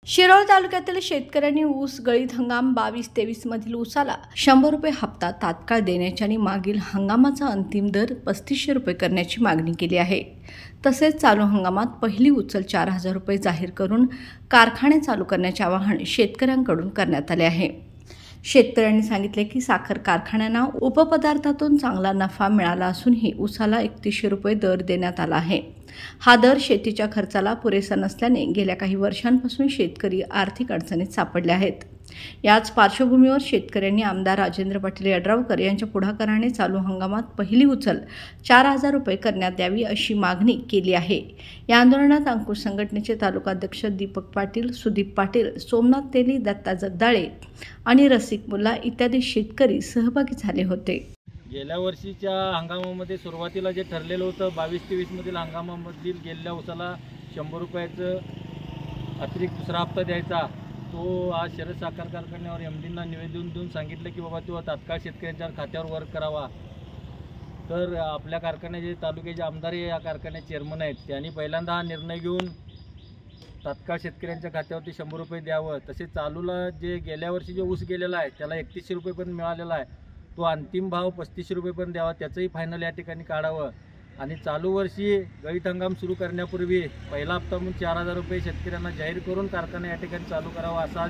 शिरोळ तालुक्यातील शेतकऱ्यांनी ऊस गळीत हंगाम 22-23 मधील ऊसाला 100 रुपये हप्ता तात्काळ देण्याची आणि मागील हंगामाचा अंतिम दर 3500 रुपये करण्याची मागणी केली आहे। तसेच चालू हंगामात पहिली उचल 4000 रुपये जाहीर करून कारखाने चालू करण्याचे आवाहन शेतकऱ्यांकडून करण्यात आले आहे। शेतकऱ्यांनी सांगितले की साखर कारखान्यांना उपपदार्थातून चांगला नफा मिळाला असूनही ऊसाला 3100 रुपये दर देण्यात आला आहे। हा दर शेतीच्या खर्चाला पुरेसा नसल्याने गेल्या काही वर्षांपासून शेतकरी आर्थिक अडचणीत सापडले आहेत। याच पार्श्वभूमीवर शेतकऱ्यांनी आमदार राजेंद्र पाटील यड्रावकर यांच्या पुढाकाराने चालू हंगामात पहिली उचल 4000 रुपये करण्यात यावी अशी मागणी केली आहे। या आंदोलनात अंकुश संघटनेचे तालुकाध्यक्ष दीपक पाटील, सुदीप पाटील, सोमनाथ तेली, दत्ता जगदाळे आणि रसिक मुल्ला इत्यादी शेतकरी सहभागी झाले होते। गेल्या वर्षीच्या हंगामामध्ये सुरुवातीला जे ठरलेलं होतं 22-23 मधील हंगामामधील गेल्या उसाला 100 रुपयाचं अतिरिक्त दुसरा हप्ता द्यायचा, तो आज शरद साखर कारखान्यावर एमडींना निवेदन देऊन सांगितलं की बाबा तो तात्काळ शेतकऱ्यांच्या खात्यावर वर्क करावा। तर आपल्या कारखान्याचे तालुक्याचे आमदार या कारखान्याचे चेअरमन आहेत, त्यांनी पहिल्यांदा हा निर्णय घेऊन तात्काळ शेतकऱ्यांच्या खात्यावरती 100 रुपये द्यावं। तसेच चालूला जे गेल्या वर्षी जे ऊस गेलेला आहे त्याला 3100 रुपये पण मिळालेला आहे, तो अंतिम भाव 3500 रुपये पण द्यावा, त्याचंही फायनल या ठिकाणी काढावं। आणि चालू वर्षी गळीत हंगाम सुरू करण्यापूर्वी पहिला हप्ता म्हणून 4000 रुपये शेतकऱ्यांना जाहीर करून कारखाना या ठिकाणी चालू करावा असा